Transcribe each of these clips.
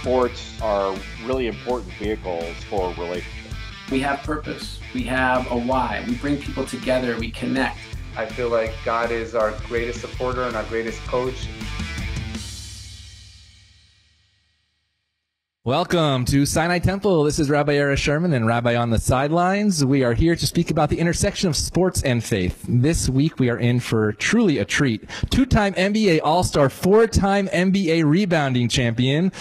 sports are really important vehicles for relationships. We have purpose. We have a why. We bring people together. We connect. I feel like God is our greatest supporter and our greatest coach. Welcome to Sinai Temple. This is Rabbi Erez Sherman and Rabbi on the Sidelines. We are here to speak about the intersection of sports and faith. This week we are in for truly a treat. Two-time NBA All-Star, four-time NBA rebounding champion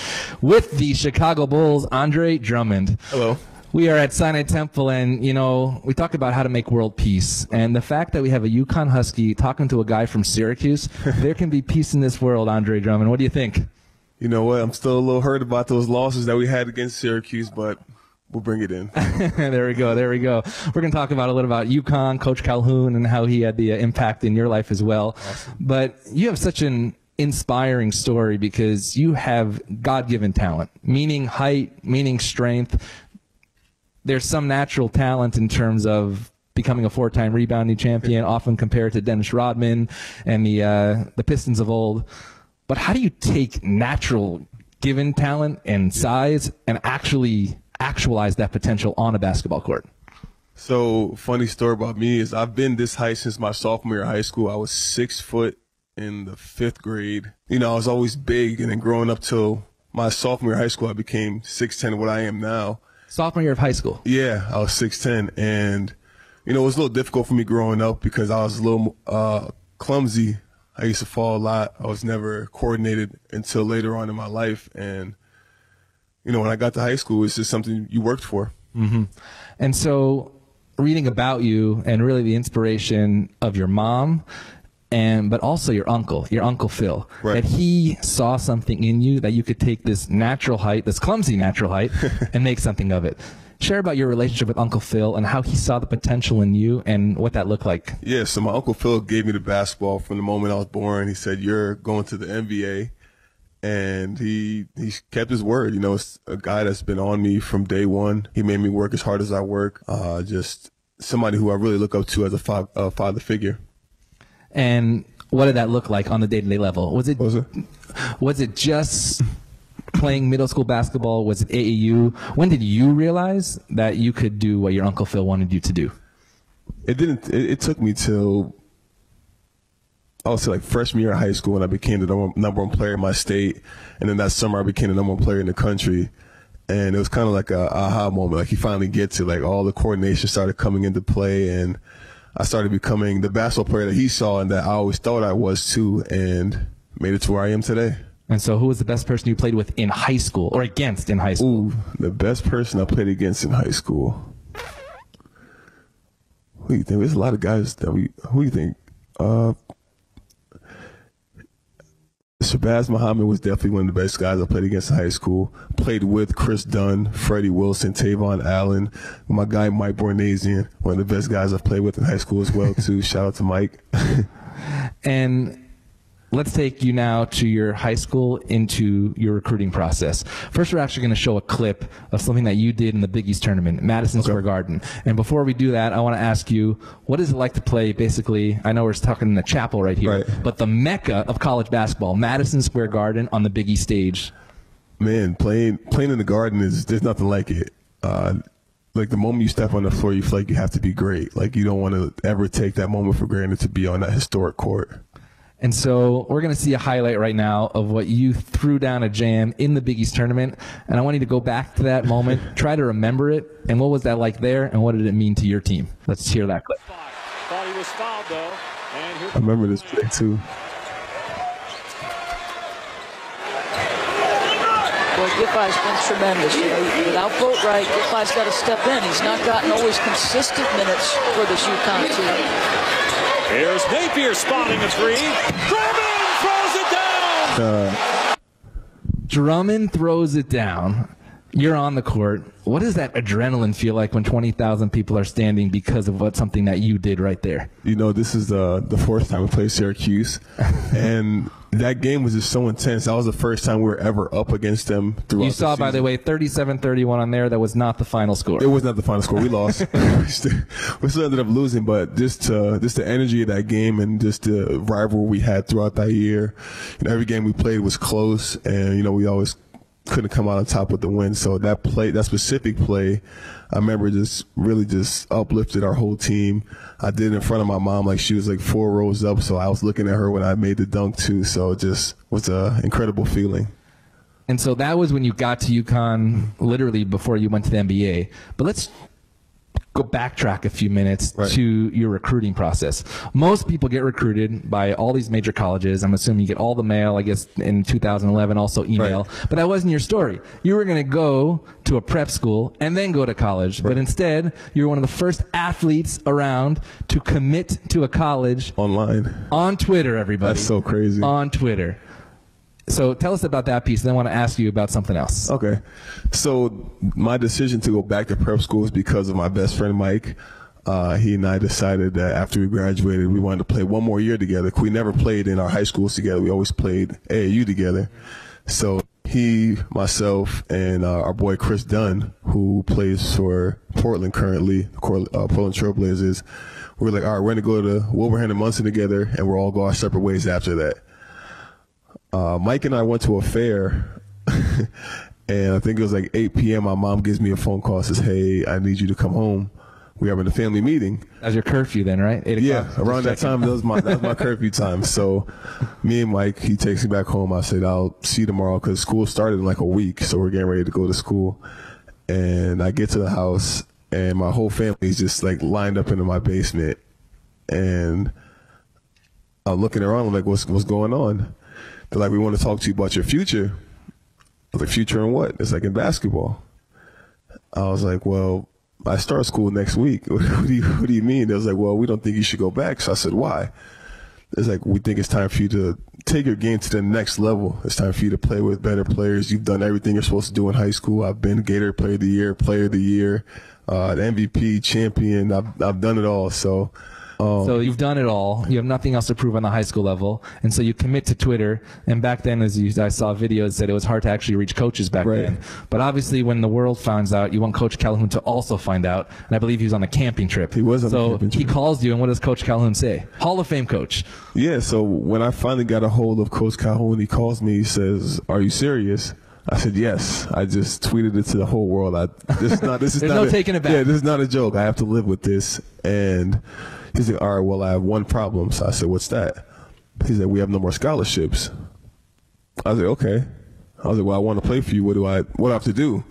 with the Chicago Bulls, Andre Drummond. Hello. We are at Sinai Temple, and, you know, we talk about how to make world peace. And the fact that we have a Yukon Husky talking to a guy from Syracuse, there can be peace in this world, Andre Drummond. What do you think? You know what? I'm still a little hurt about those losses that we had against Syracuse, but we'll bring it in. There we go. There we go. We're going to talk about a little about Yukon, Coach Calhoun, and how he had the impact in your life as well. Awesome. But you have such an inspiring story because you have God-given talent, meaning height, meaning strength. There's some natural talent in terms of becoming a four-time rebounding champion, often compared to Dennis Rodman and the Pistons of old. But how do you take natural given talent and size and actually actualize that potential on a basketball court? So, funny story about me is I've been this height since my sophomore year of high school. I was 6 foot in the 5th grade. You know, I was always big, and then growing up till my sophomore year of high school, I became 6'10", what I am now. Sophomore year of high school? Yeah, I was 6'10", and, you know, it was a little difficult for me growing up because I was a little clumsy. I used to fall a lot. I was never coordinated until later on in my life. And, you know, when I got to high school, it's just something you worked for. Mm-hmm. And so reading about you and really the inspiration of your mom, but also your uncle Phil, right, that he saw something in you that you could take this natural height, this clumsy natural height, and make something of it. Share about your relationship with Uncle Phil and how he saw the potential in you and what that looked like. Yeah, so my Uncle Phil gave me the basketball from the moment I was born. He said, "You're going to the NBA." And he kept his word. You know, it's a guy that's been on me from day one. He made me work as hard as I work. Just somebody who I really look up to as a father figure. And what did that look like on the day-to-day level? Was it just playing middle school basketball? Was it AAU? When did you realize that you could do what your Uncle Phil wanted you to do? It took me till, I would say, like freshman year of high school when I became the number one player in my state. And then that summer I became the number one player in the country. And it was kind of like a aha moment. Like you finally get to, like, all the coordination started coming into play, and I started becoming the basketball player that he saw and that I always thought I was too, and made it to where I am today. And so who was the best person you played with in high school or against in high school? Ooh, the best person I played against in high school. Who do you think? There's a lot of guys that who do you think? Shabazz Muhammad was definitely one of the best guys I played against in high school. Played with Chris Dunn, Freddie Wilson, Tavon Allen, my guy Mike Bornasian, one of the best guys I've played with in high school as well too. Shout out to Mike. And let's take you now to your high school, into your recruiting process. First, we're actually going to show a clip of something that you did in the Big East tournament, Madison Square Garden. And before we do that, I want to ask you, what is it like to play, basically, I know we're talking in the chapel right here, but the mecca of college basketball, Madison Square Garden on the Big East stage? Man, playing in the Garden there's nothing like it. Like the moment you step on the floor, you feel like you have to be great. Like you don't want to ever take that moment for granted to be on that historic court. And so we're going to see a highlight right now of what you threw down a jam in the Big East tournament. And I want you to go back to that moment, try to remember it, and what was that like there, and what did it mean to your team? Let's hear that clip. Thought he was fouled, though. And here I remember this play, too. Boy, Giffey's been tremendous. You know, without Boatwright, Giffey's got to step in. He's not gotten always consistent minutes for this Yukon team. Here's Napier spotting a three. Drummond throws it down! Drummond throws it down. You're on the court. What does that adrenaline feel like when 20,000 people are standing because of something that you did right there? You know, this is the fourth time we played Syracuse, and that game was just so intense. That was the first time we were ever up against them throughout the season. You saw, by the way, 37-31 on there. That was not the final score. It was not the final score. We lost. We still ended up losing, but just the energy of that game and just the rivalry we had throughout that year. You know, every game we played was close, and you know we always couldn't come out on top with the win. So that specific play, I remember just really just uplifted our whole team. I did it in front of my mom, like she was like 4 rows up, so I was looking at her when I made the dunk too. So it just was an incredible feeling. And so that was when you got to UConn, literally before you went to the NBA. But let's go backtrack a few minutes to your recruiting process. Most people get recruited by all these major colleges. I'm assuming you get all the mail, I guess, in 2011, also email. But that wasn't your story. You were going to go to a prep school and then go to college. But instead, you were one of the first athletes around to commit to a college. Online. On Twitter, everybody. That's so crazy. On Twitter. So tell us about that piece, and then I want to ask you about something else. Okay. So my decision to go back to prep school is because of my best friend, Mike. He and I decided that after we graduated, we wanted to play one more year together. We never played in our high schools together. We always played AAU together. So he, myself, and our boy Chris Dunn, who plays for Portland currently, Portland Trailblazers, we were like, all right, we're going to go to Wilbraham and Munson together, and we'll all go our separate ways after that. Mike and I went to a fair, and I think it was like 8 p.m. My mom gives me a phone call, says, hey, I need you to come home. We're having a family meeting. That was your curfew then, right? 8 o'clock? Yeah, around that time, that was my curfew time. So me and Mike, he takes me back home. I said, I'll see you tomorrow because school started in like a week, so we're getting ready to go to school. And I get to the house, and my whole family is just like lined up into my basement. And I'm looking around, I'm like, what's going on? They're like, we want to talk to you about your future. I was like, future in what? It's like in basketball. I was like, well, I start school next week. What do you mean? They was like, well, we don't think you should go back. So I said, why? It's like, we think it's time for you to take your game to the next level. It's time for you to play with better players. You've done everything you're supposed to do in high school. I've been Gator Player of the Year, the MVP, champion. I've done it all. So you've done it all. You have nothing else to prove on the high school level, and so you commit to Twitter. And back then, I saw videos that it was hard to actually reach coaches back then. But obviously, when the world finds out, you want Coach Calhoun to also find out. And I believe he was on a camping trip. He was on a camping trip. So he calls you, and what does Coach Calhoun say? Hall of Fame coach. Yeah. So when I finally got a hold of Coach Calhoun, he calls me. He says, "Are you serious?" I said, yes. I just tweeted it to the whole world. This is no taking it back. Yeah, this is not a joke. I have to live with this. And he's like, all right, well, I have one problem. So I said, what's that? He said, we have no more scholarships. I was like, okay. I was like, well, I want to play for you. What do I have to do?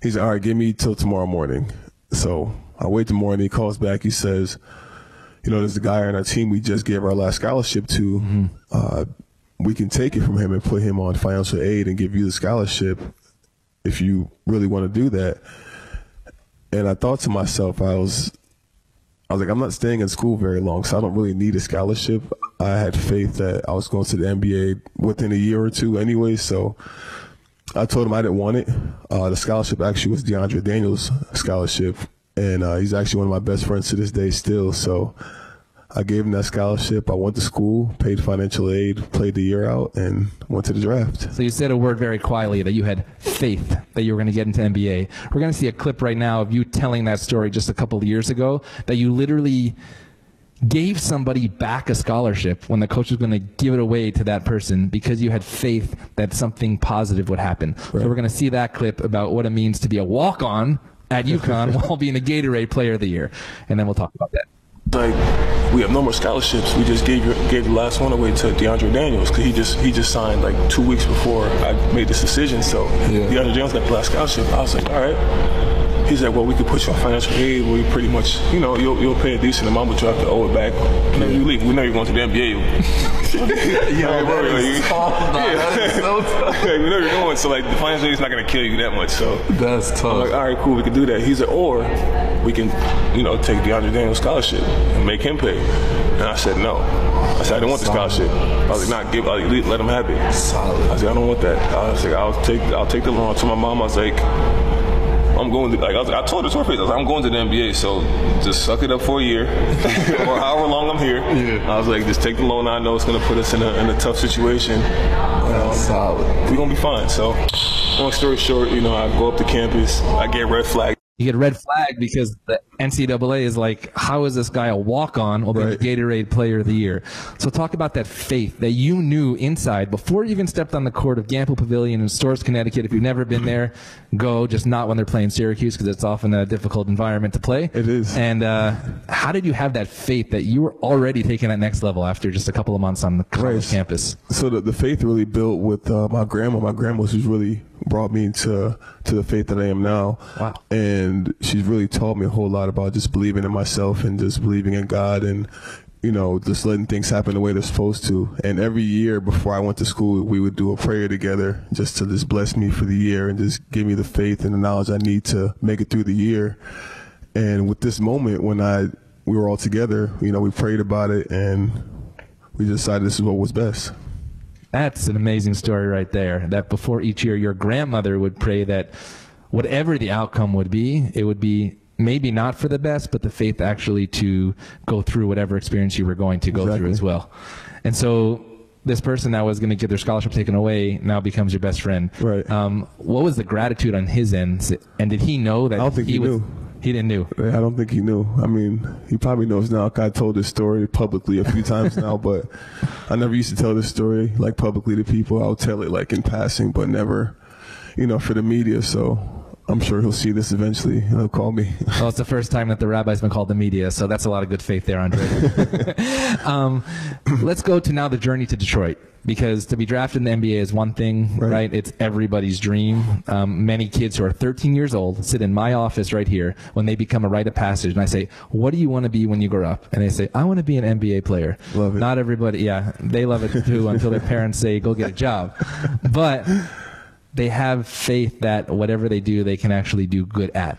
He's like, all right, give me till tomorrow morning. So I wait till morning. He calls back. He says, you know, there's a guy on our team we just gave our last scholarship to. We can take it from him and put him on financial aid and give you the scholarship if you really want to do that. And I thought to myself, I was like, I'm not staying in school very long, so I don't really need a scholarship. I had faith that I was going to the NBA within a year or two anyway, so I told him I didn't want it. The scholarship actually was DeAndre Daniels' scholarship, and he's actually one of my best friends to this day still, so I gave him that scholarship. I went to school, paid financial aid, played the year out, and went to the draft. So you said a word very quietly that you had faith that you were going to get into NBA. We're going to see a clip right now of you telling that story just a couple of years ago, that you literally gave somebody back a scholarship when the coach was going to give it away to that person because you had faith that something positive would happen. So we're going to see that clip about what it means to be a walk-on at UConn while being a Gatorade Player of the Year, and then we'll talk about that. Like, we have no more scholarships. We just gave the last one away to DeAndre Daniels because he just signed like 2 weeks before I made this decision. So DeAndre Daniels got the last scholarship. I was like, all right. He's like, well, we could put you on financial aid where you pretty much, you know, you'll pay a decent amount, but you have to owe it back whenever you leave. We know you're going to the NBA. We know you're going, so like the financial aid is not going to kill you that much. So that's tough. I'm like, all right, cool, we can do that. He's like, or we can, you know, take DeAndre Daniels' scholarship and make him pay. And I said no. I said I didn't want the scholarship. I was like, let him have it. Solid. I was like, I don't want that. I was like, I'll take the loan. To my mom, I was like, I'm going to, like, I told her to her face, I was like, I'm going to the NBA, so just suck it up for a year or however long I'm here. I was like, just take the loan. I know it's going to put us in a tough situation. Solid. We're going to be fine. So long story short, you know, I go up to campus, I get red flagged. You get a red flag because the NCAA is like, how is this guy a walk-on or the Gatorade Player of the Year? So talk about that faith that you knew inside before you even stepped on the court of Gamble Pavilion in Storrs, Connecticut. If you've never been there, go. Just not when they're playing Syracuse because it's often a difficult environment to play. It is. And how did you have that faith that you were already taking that next level after just a couple of months on the college campus? So the faith really built with my grandma. My grandma who's really brought me to the faith that I am now. Wow. And she's really taught me a whole lot about just believing in myself and just believing in God and, you know, just letting things happen the way they're supposed to. And every year before I went to school, we would do a prayer together just to just bless me for the year and just give me the faith and the knowledge I need to make it through the year. And with this moment when we were all together, you know, we prayed about it and we decided this is what was best. That's an amazing story right there, that before each year your grandmother would pray that whatever the outcome would be, it would be maybe not for the best, but the faith actually to go through whatever experience you were going to go through as well. And so this person that was going to get their scholarship taken away now becomes your best friend. Right. What was the gratitude on his end? And did he know that I don't think he knew. He didn't know. I don't think he knew. I mean, he probably knows now. I told this story publicly a few times now, but I never used to tell this story like publicly to people. I'll tell it like in passing, but never, you know, for the media. So I'm sure he'll see this eventually and he'll call me. Well, it's the first time that the rabbi's been called the media, so that's a lot of good faith there, Andre. Let's go to now the journey to Detroit. Because to be drafted in the NBA is one thing, right? It's everybody's dream. Many kids who are 13 years old sit in my office right here when they become a rite of passage, and I say, what do you want to be when you grow up? And they say, I want to be an NBA player. Love it. Not everybody, yeah, they love it too until their parents say, go get a job. But they have faith that whatever they do, they can actually do good at.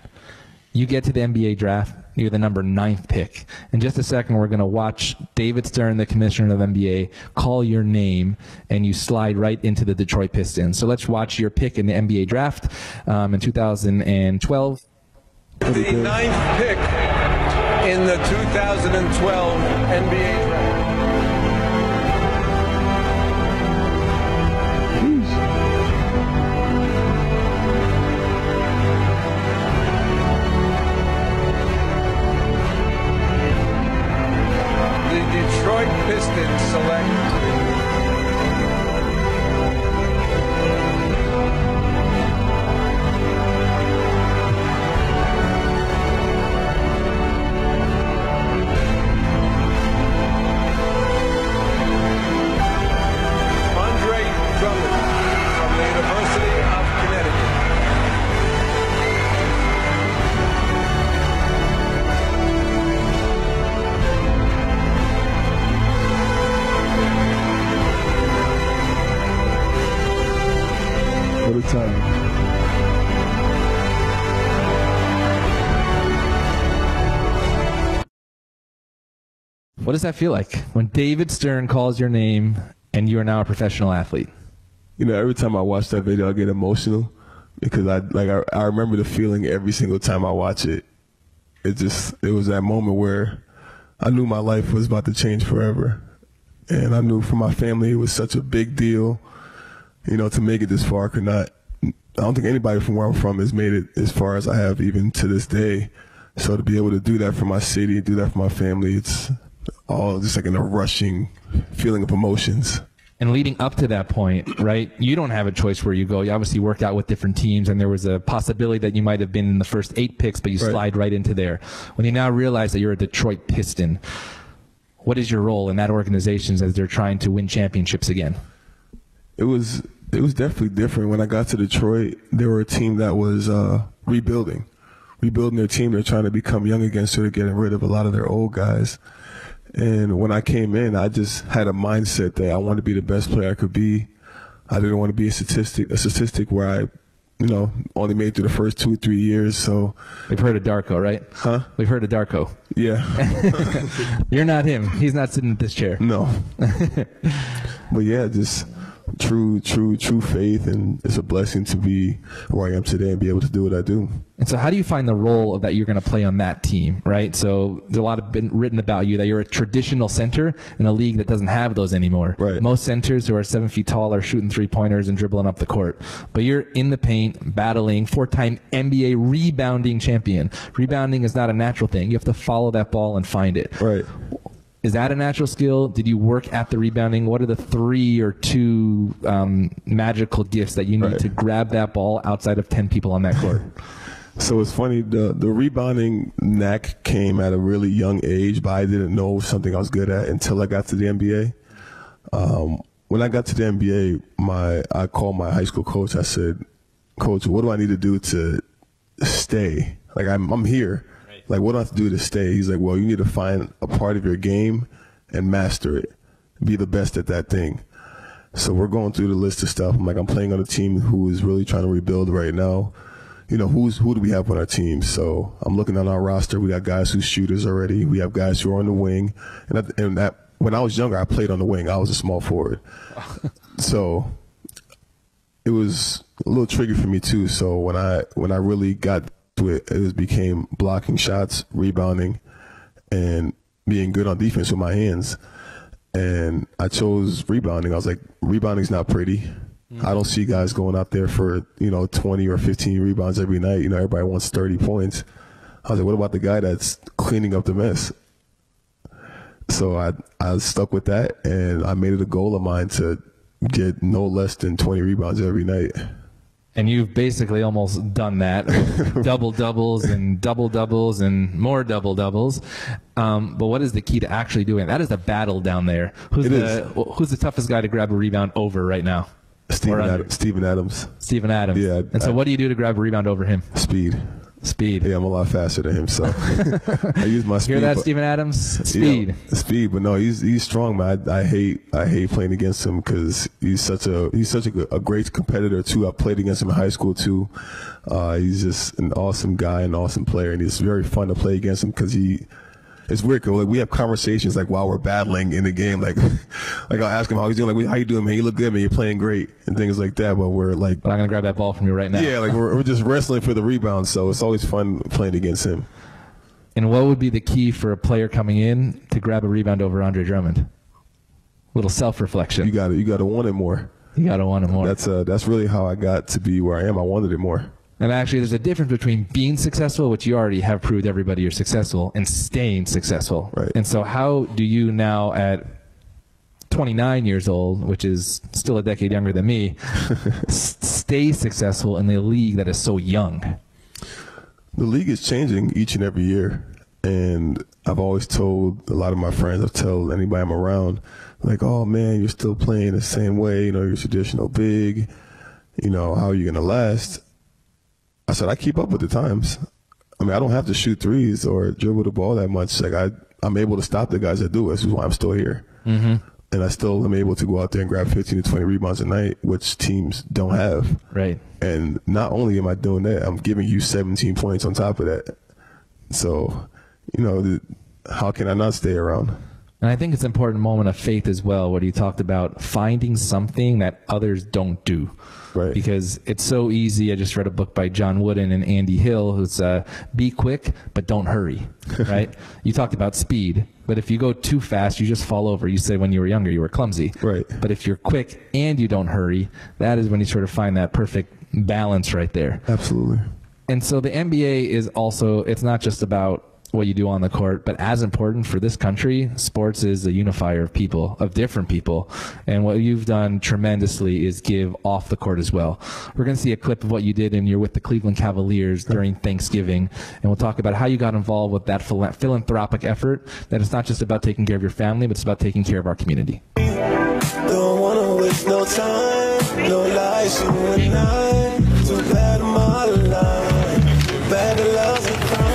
You get to the NBA draft, you're the number 9th pick. In just a second, we're going to watch David Stern, the commissioner of NBA, call your name, and you slide right into the Detroit Pistons. So let's watch your pick in the NBA draft in 2012. The 9th pick in the 2012 NBA draft. Detroit Pistons select Andre Drummond from the University of Connecticut. What a time. What does that feel like when David Stern calls your name and you are now a professional athlete? You know, every time I watch that video, I get emotional because I remember the feeling every single time I watch it. It was that moment where I knew my life was about to change forever. And I knew for my family it was such a big deal, you know, to make it this far. I don't think anybody from where I'm from has made it as far as I have even to this day. So to be able to do that for my city, do that for my family, it's all just like in a rushing feeling of emotions. And leading up to that point, right, you don't have a choice where you go. You obviously worked out with different teams, and there was a possibility that you might have been in the first 8 picks, but you slide right into there. When you now realize that you're a Detroit Piston, what is your role in that organization as they're trying to win championships again? It was definitely different. When I got to Detroit, they were a team that was rebuilding their team. They're trying to become young again, so they're getting rid of a lot of their old guys. And when I came in, I just had a mindset that I wanted to be the best player I could be. I didn't want to be a statistic where I, you know, only made it through the first 2 or 3 years. So we've heard of Darko, right? Huh? We've heard of Darko. Yeah. You're not him. He's not sitting in this chair. No. But yeah, just true faith, and it's a blessing to be where I am today and be able to do what I do. And so how do you find the role that you're going to play on that team, right? So there's a lot of been written about you that you're a traditional center in a league that doesn't have those anymore. Right. Most centers who are 7 feet tall are shooting three-pointers and dribbling up the court. But you're in the paint, battling, 4-time NBA rebounding champion. Rebounding is not a natural thing. You have to follow that ball and find it. Right. Is that a natural skill? Did you work at the rebounding? What are the 3 or 2 magical gifts that you need to grab that ball outside of 10 people on that court? So it's funny, the rebounding knack came at a really young age, but I didn't know something I was good at until I got to the NBA. When I got to the NBA, I called my high school coach. I said, "Coach, what do I need to do to stay? Like, I'm here. Like, what do I have to do to stay?" He's like, "Well, you need to find a part of your game and master it. Be the best at that thing." So we're going through the list of stuff. I'm like, I'm playing on a team who is really trying to rebuild right now. You know, who do we have on our team? So I'm looking at our roster. We got guys who's shooters already. We have guys who are on the wing. And when I was younger, I played on the wing. I was a small forward. So it was a little tricky for me too. So when I really got to it, it became blocking shots, rebounding, and being good on defense with my hands. And I chose rebounding. I was like, rebounding's not pretty. I don't see guys going out there for, 20 or 15 rebounds every night. Everybody wants 30 points. I was like, what about the guy that's cleaning up the mess? So I stuck with that, and I made it a goal of mine to get no less than 20 rebounds every night. And you've basically almost done that. Double-doubles and double-doubles and more double-doubles. But what is the key to actually doing it? That is a battle down there. Who's the toughest guy to grab a rebound over right now? Steven Adams. Steven Adams. Yeah. And so what do you do to grab a rebound over him? Speed. Yeah, I'm a lot faster than him, so I use my speed. Hear that, Steven Adams? Speed. Yeah, speed, but no, he's strong, man. I hate playing against him because he's such a great competitor too. I played against him in high school too. He's just an awesome guy, an awesome player, and it's very fun to play against him because it's weird. Like, we have conversations like while we're battling in the game. Like I'll ask him how he's doing. Like, how you doing, man? You look good, man. You're playing great, and things like that. But we're like, but I'm gonna grab that ball from you right now. Yeah, like we're just wrestling for the rebound. So it's always fun playing against him. And what would be the key for a player coming in to grab a rebound over Andre Drummond? A little self-reflection. You got to want it more. You got to want it more. That's really how I got to be where I am. I wanted it more. And actually, there's a difference between being successful, which you already have proved everybody you're successful, and staying successful. Right. And so how do you now at 29 years old, which is still a decade younger than me, stay successful in the league that is so young? The league is changing each and every year. And I've always told a lot of my friends, I've told anybody I'm around, like, oh, man, you're still playing the same way. You're traditional big. How are you going to last? I said, I keep up with the times. I mean, I don't have to shoot threes or dribble the ball that much. Like, I'm able to stop the guys that do it. This is why I'm still here. Mm-hmm. And I still am able to go out there and grab 15 to 20 rebounds a night, which teams don't have. Right. And not only am I doing that, I'm giving you 17 points on top of that. So, how can I not stay around? And I think it's an important moment of faith as well, where you talked about finding something that others don't do. Right. Because it's so easy. I just read a book by John Wooden and Andy Hill, who's be quick, but don't hurry, right? You talked about speed, but if you go too fast, you just fall over. You said when you were younger, you were clumsy. Right. But if you're quick and you don't hurry, that is when you sort of find that perfect balance right there. Absolutely. And so the NBA is also, it's not just about what you do on the court, but as important for this country, sports is a unifier of people, of different people. And what you've done tremendously is give off the court as well. We're going to see a clip of what you did, and you're with the Cleveland Cavaliers during Thanksgiving. And we'll talk about how you got involved with that philanthropic effort, that it's not just about taking care of your family, but it's about taking care of our community. Don't want to waste no time, no lies, you and I. Too bad my life, bad love and crime.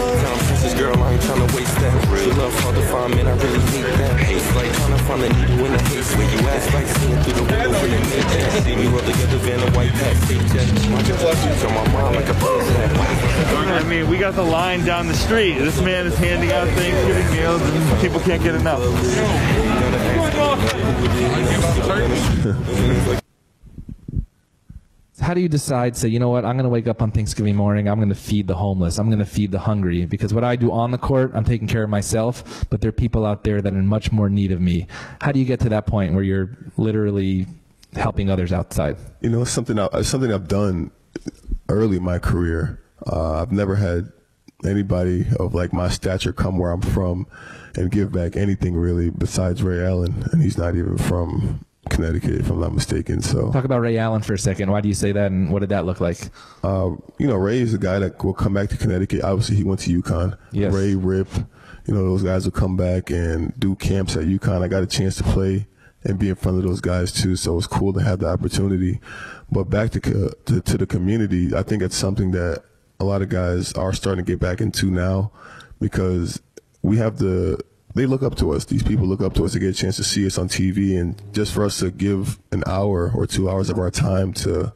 Girl, I ain't tryna waste that. Real love hard to find, man, I really hate that. It's like tryna find a needle in a haystack. Where you at? It's like seeing through the window when you make that. See me roll together, van a white pack, big jet. My just on my mind like a buzz. I mean, we got the line down the street. This man is handing out Thanksgiving meals, and people can't get enough. how do you decide, say, you know what, I'm going to wake up on Thanksgiving morning, I'm going to feed the homeless, I'm going to feed the hungry, because what I do on the court, I'm taking care of myself, but there are people out there that are in much more need of me. How do you get to that point where you're literally helping others outside? You know, it's something I've done early in my career. I've never had anybody of like my stature come where I'm from and give back anything really besides Ray Allen, and he's not even from Connecticut, if I'm not mistaken. So talk about Ray Allen for a second. Why do you say that, and what did that look like? You know, Ray is a guy that will come back to Connecticut. Obviously, he went to UConn. Yes. Ray, Rip, you know, those guys will come back and do camps at UConn. I got a chance to play and be in front of those guys too, so it's cool to have the opportunity. But back to the community, I think it's something that a lot of guys are starting to get back into now, because we have they look up to us. These people look up to us to get a chance to see us on TV, and just for us to give an hour or 2 hours of our time to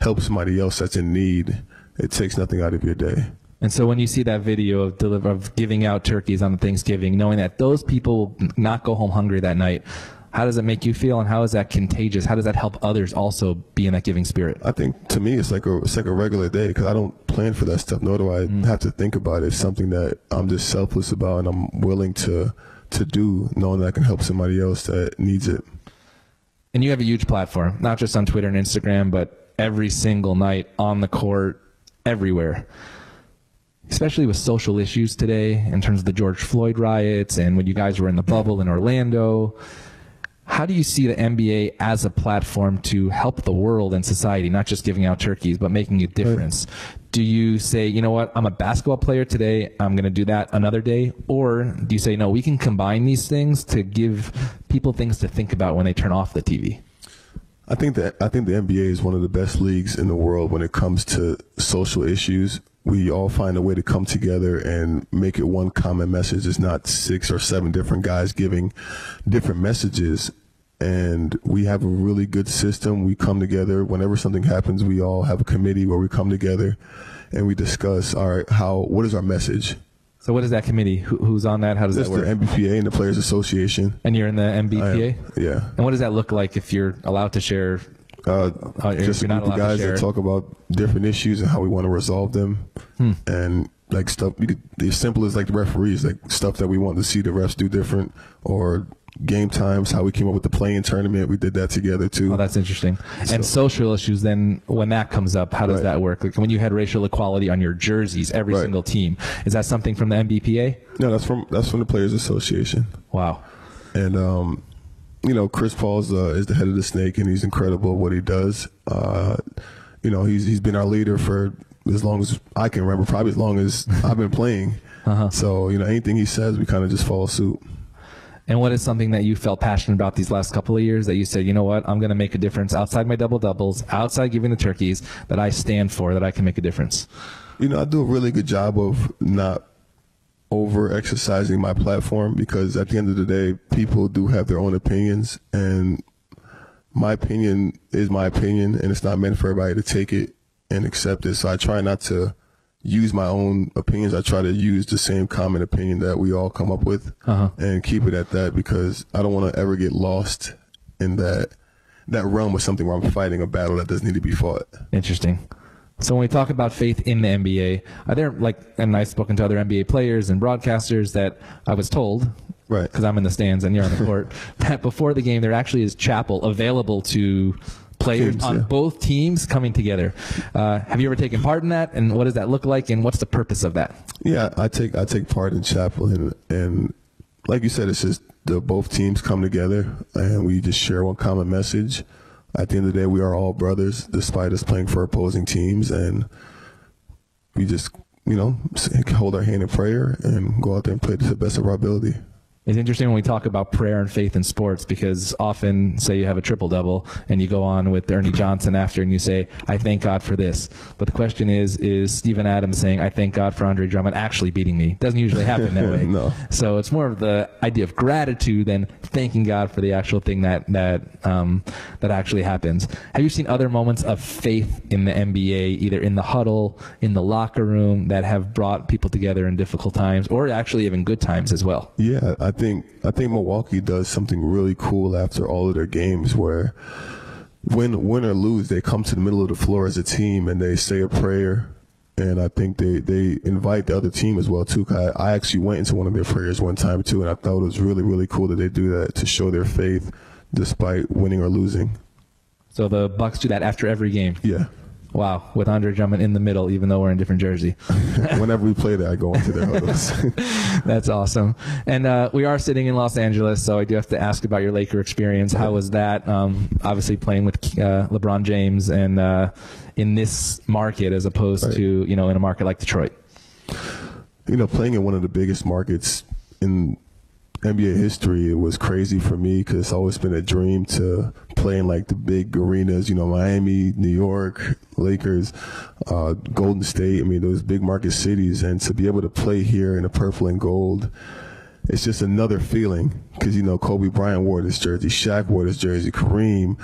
help somebody else that's in need, it takes nothing out of your day. And so when you see that video of giving out turkeys on Thanksgiving, knowing that those people will not go home hungry that night, how does it make you feel, and how is that contagious? How does that help others also be in that giving spirit? I think to me it's like a regular day, because I don't plan for that stuff, nor do I have to think about it. It's something that I'm just selfless about, and I'm willing to do, knowing that I can help somebody else that needs it. And you have a huge platform, not just on Twitter and Instagram, but every single night on the court, everywhere. Especially with social issues today, in terms of the George Floyd riots and when you guys were in the bubble in Orlando. How do you see the NBA as a platform to help the world and society, not just giving out turkeys, but making a difference? Do you say, you know what, I'm a basketball player today, I'm going to do that another day? Or do you say, no, we can combine these things to give people things to think about when they turn off the TV? I think the NBA is one of the best leagues in the world when it comes to social issues. We all find a way to come together and make it one common message. It's not 6 or 7 different guys giving different messages. And we have a really good system. We come together. Whenever something happens, we all have a committee where we come together and we discuss, all right, what is our message? So what is that committee? Who's on that? How does that work? The MBPA and the Players Association. And you're in the MBPA? Yeah. And what does that look like if you're allowed to share? Just a group of guys that talk about different issues and how we want to resolve them. And like stuff, as simple as like the referees, like stuff that we want to see the refs do different, or game times, how we came up with the play-in tournament. We did that together too. Oh, that's interesting. So, and social issues, then when that comes up, how does that work? Like when you had racial equality on your jerseys, every single team, is that something from the MBPA? No, that's from the Players Association. Wow. And you know, Chris Paul is the head of the snake, and he's incredible at what he does. You know, he's been our leader for as long as I can remember, probably as long as I've been playing. So, you know, anything he says, we kind of just follow suit. And what is something that you felt passionate about these last couple of years that you said, you know what, I'm going to make a difference outside my double-doubles, outside giving the turkeys, that I stand for, that I can make a difference? You know, I do a really good job of not over-exercising my platform, because at the end of the day, people do have their own opinions, and my opinion is my opinion, and it's not meant for everybody to take it and accept it. So I try not to use my own opinions. I try to use the same common opinion that we all come up with and keep it at that, because I don't want to ever get lost in that realm of something where I'm fighting a battle that doesn't need to be fought. Interesting. So when we talk about faith in the NBA, are there, like, and I've spoken to other NBA players and broadcasters that I was told, right, because I'm in the stands and you're on the court, that before the game there actually is chapel available to players on both teams coming together. Have you ever taken part in that, and what does that look like, and what's the purpose of that? Yeah, I take part in chapel, and like you said, it's just both teams come together and we just share one common message. At the end of the day, we are all brothers, despite us playing for opposing teams, and we just, you know, hold our hand in prayer and go out there and play to the best of our ability. It's interesting when we talk about prayer and faith in sports, because often, say you have a triple-double and you go on with Ernie Johnson after and you say, I thank God for this. But the question is Steven Adams saying, I thank God for Andre Drummond actually beating me? It doesn't usually happen that way. No. So it's more of the idea of gratitude than thanking God for the actual thing that actually happens. Have you seen other moments of faith in the NBA, either in the huddle, in the locker room, that have brought people together in difficult times, or actually even good times as well? Yeah, I think Milwaukee does something really cool after all of their games, where win or lose, they come to the middle of the floor as a team and they say a prayer. And I think they invite the other team as well, too. I actually went into one of their prayers one time, too, and I thought it was really, really cool that they do that to show their faith despite winning or losing. So the Bucks do that after every game? Yeah. Wow, with Andre Drummond in the middle, even though we're in different jersey. Whenever we play that, I go into their huddles. That's awesome. And we are sitting in Los Angeles, so I do have to ask about your Laker experience. How was that? Obviously playing with LeBron James and in this market as opposed to, in a market like Detroit. Playing in one of the biggest markets in NBA history, it was crazy for me because it's always been a dream to play in like the big arenas, Miami, New York, Lakers, Golden State. I mean, those big market cities, and to be able to play here in the purple and gold, it's just another feeling because, Kobe Bryant wore this jersey, Shaq wore this jersey, Kareem,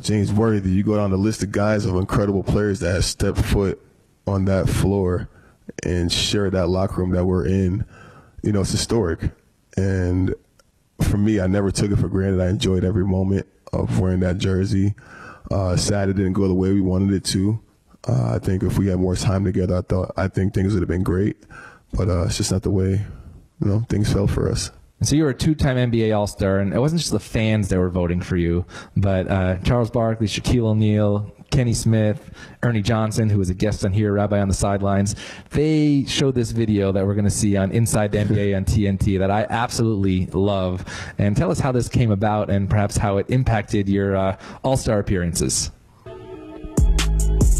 James Worthy. You go down the list of guys of incredible players that have stepped foot on that floor and shared that locker room that we're in. It's historic. And for me, I never took it for granted. I enjoyed every moment of wearing that jersey. Sad it didn't go the way we wanted it to. I think if we had more time together, I think things would have been great. But it's just not the way, things fell for us. So you were a two-time NBA All-Star, and it wasn't just the fans that were voting for you, but Charles Barkley, Shaquille O'Neal, Kenny Smith, Ernie Johnson, who was a guest on here, Rabbi on the Sidelines. They showed this video that we're going to see on Inside the NBA on TNT that I absolutely love. And tell us how this came about and perhaps how it impacted your All-Star appearances.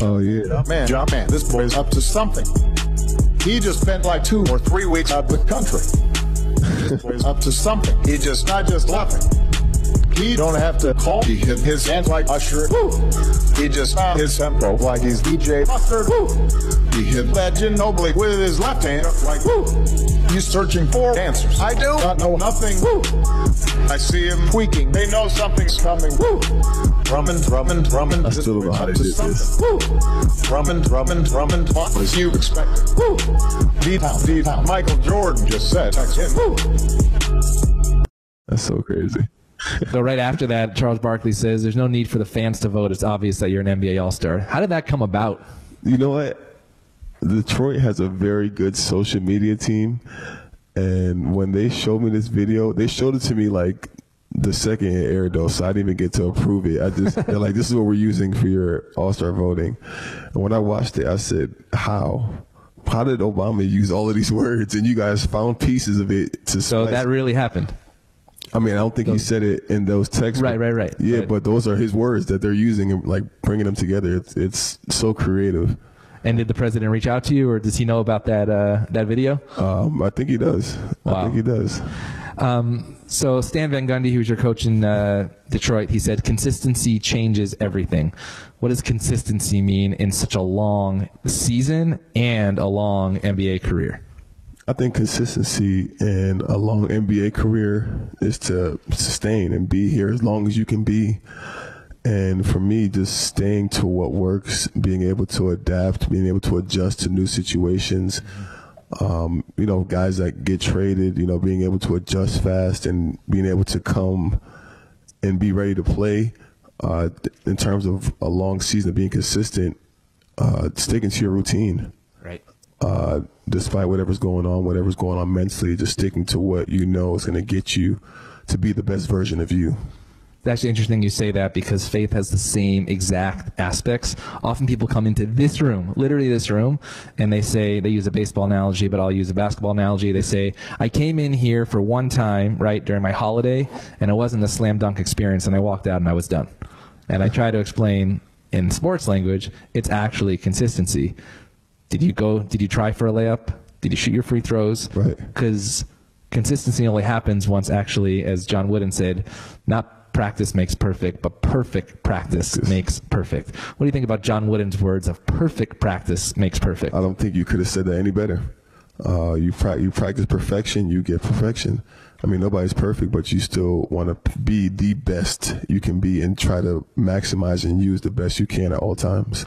Oh, yeah. Jump man, this boy's up to something. He just spent like 2 or 3 weeks out of the country. This boy's up to something. He just not just laughing. He don't have to call. He hit his hands like Usher. Woo. He just found his tempo like he's DJ Mustard. Woo. He hit that Ginobili with his left hand like woo. He's searching for answers. I do not know nothing. Woo. I see him tweaking. They know something's coming. Woo. Drummond. I still don't know how they did this. Woo. Drummond. What was you expecting? Woo. D-Town. Michael Jordan just said, text him. Woo. That's so crazy. So right after that, Charles Barkley says, there's no need for the fans to vote. It's obvious that you're an NBA All-Star. How did that come about? You know what? Detroit has a very good social media team. And when they showed me this video, they showed it to me like the second it aired, though, so I didn't even get to approve it. They're like, this is what we're using for your All-Star voting. And when I watched it, I said, how? How did Obama use all of these words? And you guys found pieces of it to So that really happened? I mean, I don't think he said it in those texts. Right. Yeah, but those are his words that they're using and like bringing them together. It's so creative. And did the president reach out to you, or does he know about that video? I think he does. Wow. I think he does. So Stan Van Gundy, who was your coach in Detroit, he said consistency changes everything. What does consistency mean in such a long season and a long NBA career? I think consistency in a long NBA career is to sustain and be here as long as you can be. And for me, just staying to what works, being able to adapt, being able to adjust to new situations. Guys that get traded, being able to adjust fast and being able to come and be ready to play. In terms of a long season, being consistent, sticking to your routine. Right. Despite whatever's going on mentally, just sticking to what you know is going to get you to be the best version of you. It's actually interesting you say that because faith has the same exact aspects. Often people come into this room, literally this room, and they say, they use a baseball analogy, but I'll use a basketball analogy. They say, I came in here for one time, right, during my holiday, and it wasn't a slam dunk experience, and I walked out and I was done. And I try to explain in sports language, it's actually consistency. Did you try for a layup? Did you shoot your free throws? Right. Because consistency only happens once actually, as John Wooden said, not practice makes perfect, but perfect practice makes perfect. What do you think about John Wooden's words of perfect practice makes perfect? I don't think you could have said that any better. You practice perfection, you get perfection. I mean, nobody's perfect, but you still want to be the best you can be and try to maximize and use the best you can at all times.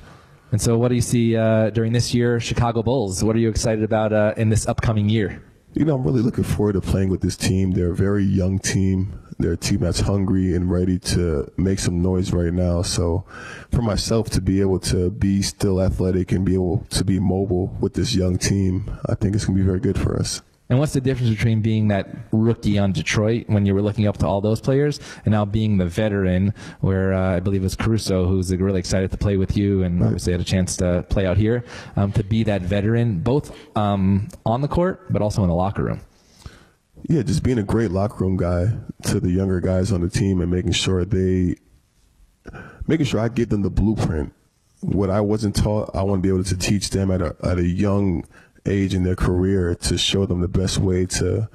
And so what do you see during this year, Chicago Bulls? What are you excited about in this upcoming year? I'm really looking forward to playing with this team. They're a very young team. They're a team that's hungry and ready to make some noise right now. So for myself to be able to be still athletic and be able to be mobile with this young team, I think it's going to be very good for us. And what's the difference between being that rookie on Detroit when you were looking up to all those players and now being the veteran where I believe it was Caruso who's really excited to play with you and obviously had a chance to play out here, to be that veteran both on the court but also in the locker room? Yeah, just being a great locker room guy to the younger guys on the team and making sure I give them the blueprint. What I wasn't taught, I want to be able to teach them at a young age in their career to show them the best way to,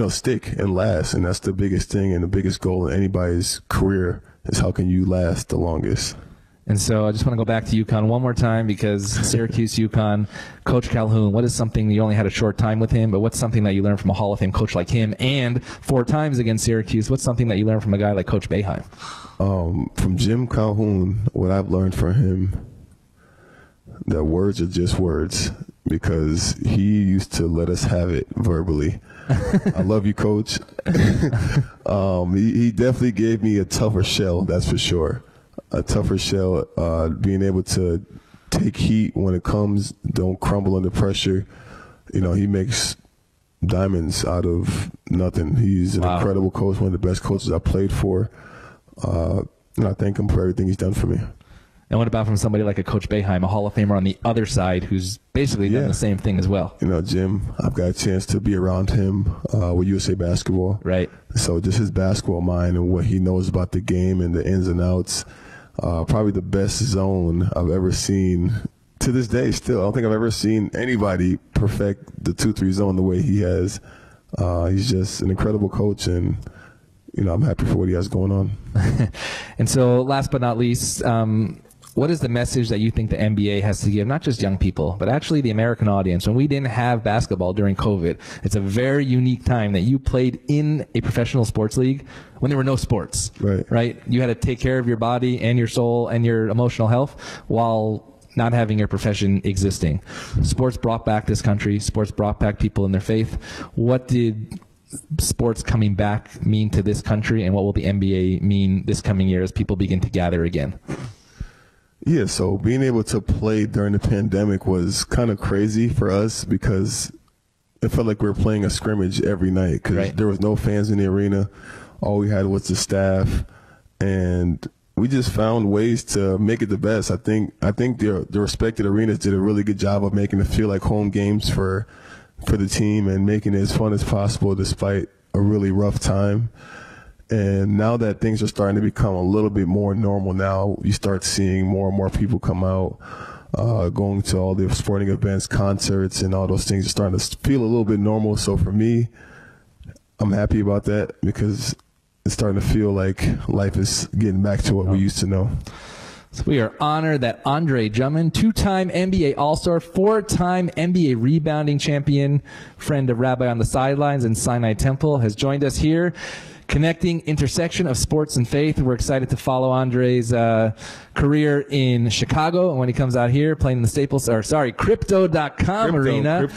stick and last. And that's the biggest thing and the biggest goal in anybody's career is how can you last the longest. And so I just want to go back to UConn one more time because Syracuse, UConn, Coach Calhoun, what is something, you only had a short time with him, but what's something that you learned from a Hall of Fame coach like him? And 4 times against Syracuse, what's something that you learned from a guy like Coach Boeheim? From Jim Calhoun, what I've learned from him, that words are just words, because he used to let us have it verbally. I love you, Coach. He definitely gave me a tougher shell, that's for sure. A tougher shell, being able to take heat when it comes, don't crumble under pressure. He makes diamonds out of nothing. He's an incredible coach, one of the best coaches I played for. And I thank him for everything he's done for me. And what about from somebody like a Coach Boeheim, a Hall of Famer on the other side, who's basically done the same thing as well? Jim, I've got a chance to be around him with USA Basketball. Right. So just his basketball mind and what he knows about the game and the ins and outs, probably the best zone I've ever seen to this day still. I don't think I've ever seen anybody perfect the 2-3 zone the way he has. He's just an incredible coach, and I'm happy for what he has going on. And so last but not least, what is the message that you think the NBA has to give, not just young people, but actually the American audience? When we didn't have basketball during COVID, it's a very unique time that you played in a professional sports league when there were no sports, right? You had to take care of your body and your soul and your emotional health while not having your profession existing. Sports brought back this country. Sports brought back people in their faith. What did sports coming back mean to this country, and what will the NBA mean this coming year as people begin to gather again? Yeah, so being able to play during the pandemic was kind of crazy for us because it felt like we were playing a scrimmage every night because there was no fans in the arena. All we had was the staff, and we just found ways to make it the best. I think the respected arenas did a really good job of making it feel like home games for the team and making it as fun as possible despite a really rough time. And now that things are starting to become a little bit more normal now, you start seeing more and more people come out, going to all the sporting events, concerts, and all those things are starting to feel a little bit normal. So for me, I'm happy about that because it's starting to feel like life is getting back to what we used to know. So we are honored that Andre Drummond, 2-time NBA All-Star, 4-time NBA rebounding champion, friend of Rabbi on the Sidelines and Sinai Temple, has joined us here. Connecting intersection of sports and faith. We're excited to follow Andre's career in Chicago, and when he comes out here playing in the Crypto.com arena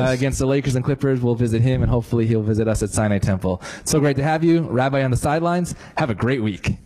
against the Lakers and Clippers, we'll visit him, and hopefully he'll visit us at Sinai Temple. So great to have you, Rabbi on the Sidelines. Have a great week.